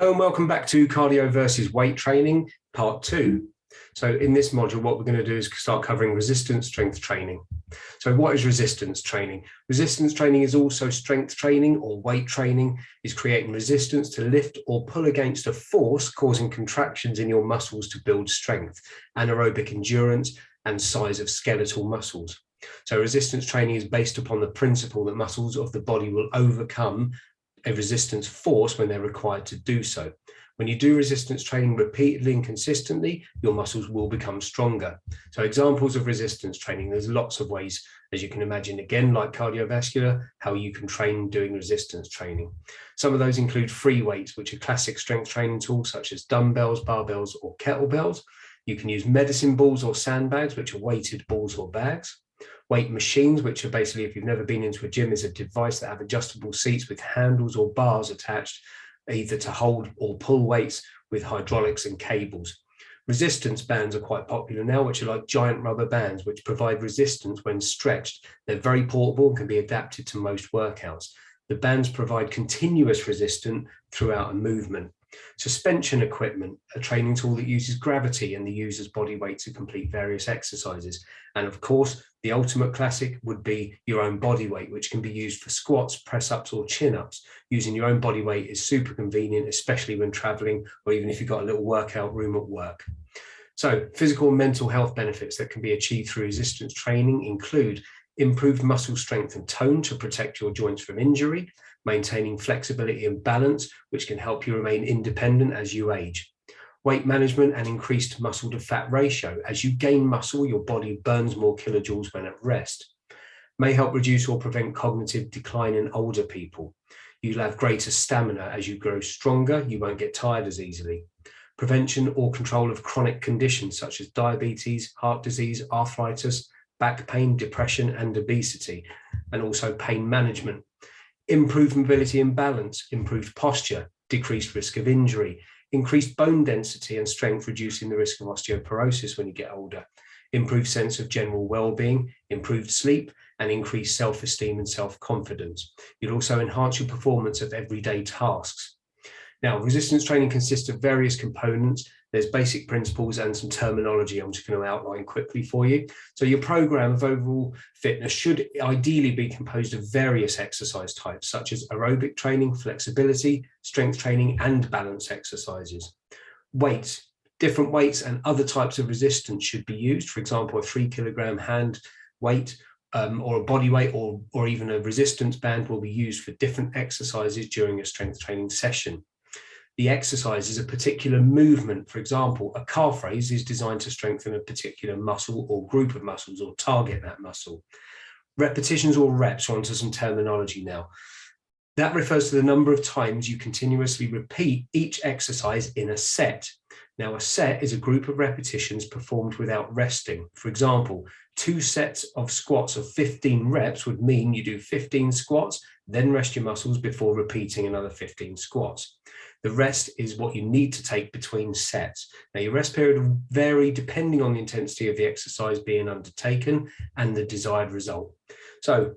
Hello and welcome back to Cardio versus Weight Training, Part 2. So in this module, what we're going to do is start covering resistance strength training. So what is resistance training? Resistance training is also strength training or weight training, is creating resistance to lift or pull against a force causing contractions in your muscles to build strength, anaerobic endurance, and size of skeletal muscles. So resistance training is based upon the principle that muscles of the body will overcome a resistance force when they're required to do so. When you do resistance training repeatedly and consistently, your muscles will become stronger. So examples of resistance training, there's lots of ways, as you can imagine, again, like cardiovascular, how you can train doing resistance training. Some of those include free weights, which are classic strength training tools such as dumbbells, barbells, or kettlebells. You can use medicine balls or sandbags, which are weighted balls or bags. Weight machines, which are basically, if you've never been into a gym, is a device that have adjustable seats with handles or bars attached, either to hold or pull weights with hydraulics and cables. Resistance bands are quite popular now, which are like giant rubber bands, which provide resistance when stretched. They're very portable and can be adapted to most workouts. The bands provide continuous resistance throughout a movement. Suspension equipment, a training tool that uses gravity and the user's body weight to complete various exercises. And of course, the ultimate classic would be your own body weight, which can be used for squats, press-ups, or chin-ups. Using your own body weight is super convenient, especially when traveling or even if you've got a little workout room at work. So physical and mental health benefits that can be achieved through resistance training include improved muscle strength and tone to protect your joints from injury, maintaining flexibility and balance, which can help you remain independent as you age. Weight management and increased muscle to fat ratio. As you gain muscle, your body burns more kilojoules when at rest. May help reduce or prevent cognitive decline in older people. You'll have greater stamina as you grow stronger. You won't get tired as easily. Prevention or control of chronic conditions such as diabetes, heart disease, arthritis, back pain, depression, and obesity, and also pain management. Improved mobility and balance, improved posture, decreased risk of injury, increased bone density and strength, reducing the risk of osteoporosis when you get older, improved sense of general well-being, improved sleep, and increased self-esteem and self-confidence. You'll also enhance your performance of everyday tasks. Now, resistance training consists of various components. There's basic principles and some terminology I'm just going to outline quickly for you. So your program of overall fitness should ideally be composed of various exercise types, such as aerobic training, flexibility, strength training, and balance exercises. Weights, different weights and other types of resistance should be used. For example, a 3 kilogram hand weight or a body weight or even a resistance band will be used for different exercises during a strength training session. The exercise is a particular movement. For example, a calf raise is designed to strengthen a particular muscle or group of muscles or target that muscle. Repetitions or reps, onto some terminology now. That refers to the number of times you continuously repeat each exercise in a set. Now, a set is a group of repetitions performed without resting. For example, 2 sets of squats of 15 reps would mean you do 15 squats, then rest your muscles before repeating another 15 squats. The rest is what you need to take between sets. Now, your rest period will vary depending on the intensity of the exercise being undertaken and the desired result. So,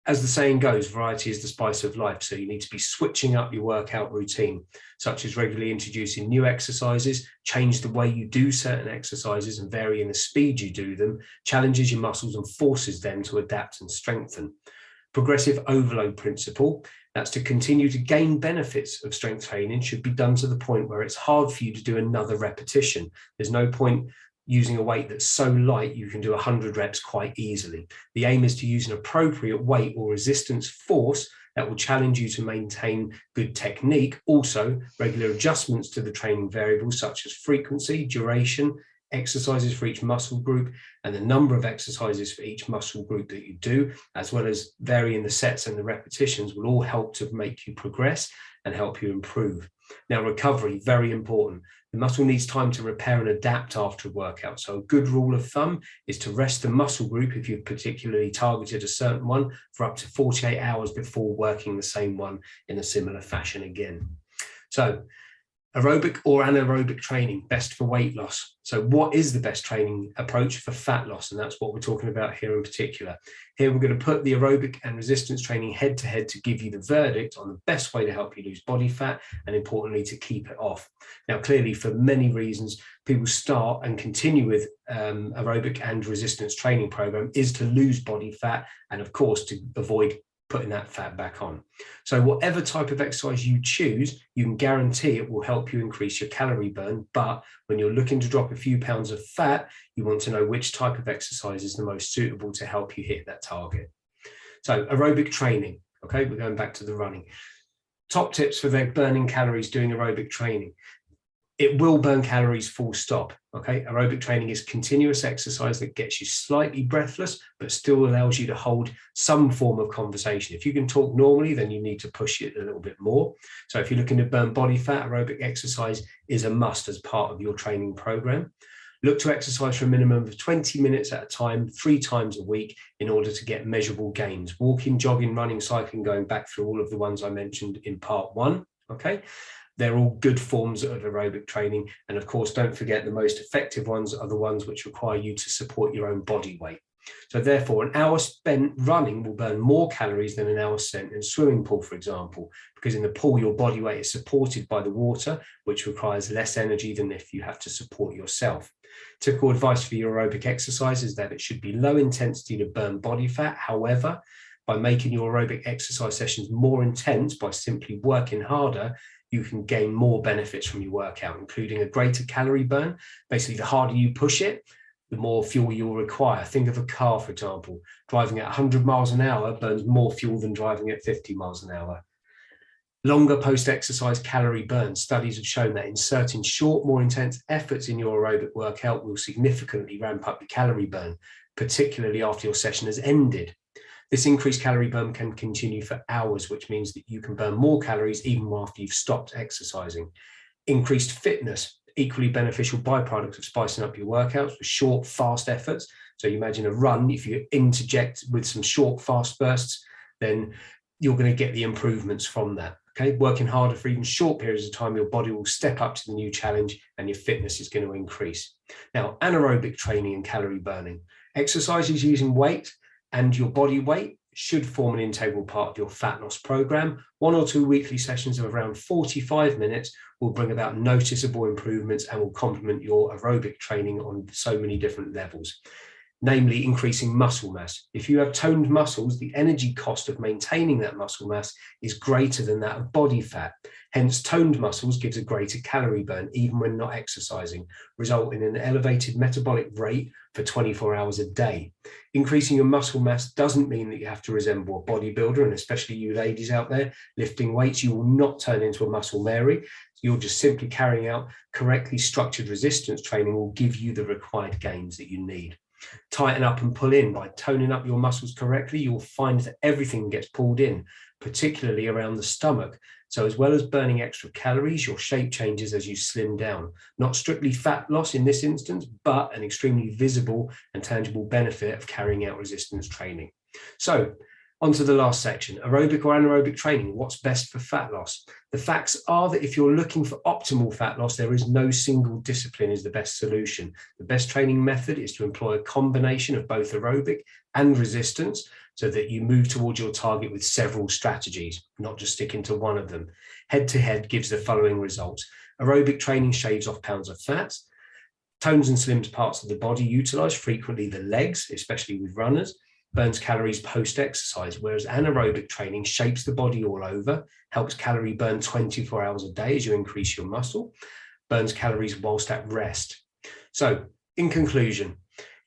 as the saying goes, variety is the spice of life. So you need to be switching up your workout routine, such as regularly introducing new exercises, change the way you do certain exercises and varying the speed you do them, challenges your muscles and forces them to adapt and strengthen. Progressive overload principle, that's to continue to gain benefits of strength training, should be done to the point where it's hard for you to do another repetition. There's no point using a weight that's so light you can do 100 reps quite easily. The aim is to use an appropriate weight or resistance force that will challenge you to maintain good technique. Also, regular adjustments to the training variables such as frequency, duration, exercises for each muscle group, and the number of exercises for each muscle group that you do, as well as varying the sets and the repetitions, will all help to make you progress and help you improve. Now, recovery, very important. The muscle needs time to repair and adapt after a workout. So a good rule of thumb is to rest the muscle group, if you've particularly targeted a certain one, for up to 48 hours before working the same one in a similar fashion again. So Aerobic or anaerobic training, best for weight loss. So what is the best training approach for fat loss? And that's what we're talking about here in particular. Here we're going to put the aerobic and resistance training head to head to give you the verdict on the best way to help you lose body fat and, importantly, to keep it off. Now, clearly, for many reasons, people start and continue with aerobic and resistance training program is to lose body fat and, of course, to avoid putting that fat back on. So whatever type of exercise you choose, you can guarantee it will help you increase your calorie burn. But when you're looking to drop a few pounds of fat, you want to know which type of exercise is the most suitable to help you hit that target. So aerobic training, okay, we're going back to the running. Top tips for their burning calories doing aerobic training. It will burn calories full stop, okay? Aerobic training is continuous exercise that gets you slightly breathless, but still allows you to hold some form of conversation. If you can talk normally, then you need to push it a little bit more. So if you're looking to burn body fat, aerobic exercise is a must as part of your training program. Look to exercise for a minimum of 20 minutes at a time, 3 times a week, in order to get measurable gains. Walking, jogging, running, cycling, going back through all of the ones I mentioned in part 1, okay? They're all good forms of aerobic training. And of course, don't forget the most effective ones are the ones which require you to support your own body weight. So therefore, an hour spent running will burn more calories than an hour spent in a swimming pool, for example, because in the pool, your body weight is supported by the water, which requires less energy than if you have to support yourself. Typical advice for your aerobic exercise is that it should be low intensity to burn body fat. However, by making your aerobic exercise sessions more intense by simply working harder, you can gain more benefits from your workout, including a greater calorie burn. Basically, the harder you push it, the more fuel you'll require. Think of a car, for example, driving at 100 miles an hour burns more fuel than driving at 50 miles an hour. Longer post-exercise calorie burn. Studies have shown that inserting short, more intense efforts in your aerobic workout will significantly ramp up your calorie burn, particularly after your session has ended. This increased calorie burn can continue for hours, which means that you can burn more calories even after you've stopped exercising. Increased fitness, equally beneficial byproduct of spicing up your workouts with short, fast efforts. So you imagine a run, if you interject with some short, fast bursts, then you're going to get the improvements from that. Okay, working harder for even short periods of time, your body will step up to the new challenge and your fitness is going to increase. Now, anaerobic training and calorie burning. Exercises using weight and your body weight should form an integral part of your fat loss program. 1 or 2 weekly sessions of around 45 minutes will bring about noticeable improvements and will complement your aerobic training on so many different levels, namely increasing muscle mass. If you have toned muscles, the energy cost of maintaining that muscle mass is greater than that of body fat. Hence, toned muscles gives a greater calorie burn even when not exercising, resulting in an elevated metabolic rate for 24 hours a day. Increasing your muscle mass doesn't mean that you have to resemble a bodybuilder, and especially you ladies out there lifting weights, you will not turn into a muscle Mary. You're just simply carrying out correctly structured resistance training will give you the required gains that you need. Tighten up and pull in. By toning up your muscles correctly, you'll find that everything gets pulled in, particularly around the stomach. So as well as burning extra calories, your shape changes as you slim down. Not strictly fat loss in this instance, but an extremely visible and tangible benefit of carrying out resistance training. So on to the last section, aerobic or anaerobic training. What's best for fat loss? The facts are that if you're looking for optimal fat loss, there is no single discipline is the best solution. The best training method is to employ a combination of both aerobic and resistance so that you move towards your target with several strategies, not just sticking to one of them. Head-to-head gives the following results. Aerobic training shaves off pounds of fat, tones and slims parts of the body utilized, frequently the legs, especially with runners, burns calories post-exercise, whereas anaerobic training shapes the body all over, helps calorie burn 24 hours a day as you increase your muscle, burns calories whilst at rest. So, in conclusion,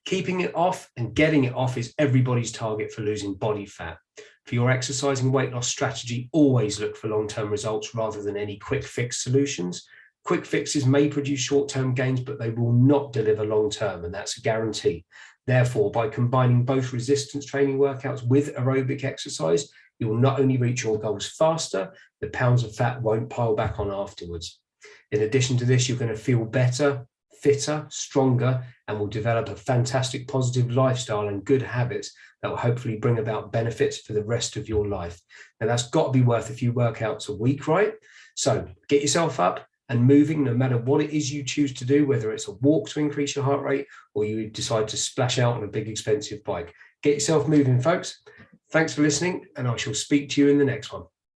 keeping it off and getting it off is everybody's target for losing body fat. For your exercise and weight loss strategy, always look for long-term results rather than any quick fix solutions. Quick fixes may produce short-term gains, but they will not deliver long-term, and that's a guarantee. Therefore, by combining both resistance training workouts with aerobic exercise, you will not only reach your goals faster, the pounds of fat won't pile back on afterwards. In addition to this, you're going to feel better, fitter, stronger, and will develop a fantastic positive lifestyle and good habits that will hopefully bring about benefits for the rest of your life. Now, that's got to be worth a few workouts a week, right? So get yourself up, and moving, no matter what it is you choose to do, whether it's a walk to increase your heart rate or you decide to splash out on a big expensive bike. Get yourself moving, folks. Thanks for listening, and I shall speak to you in the next one.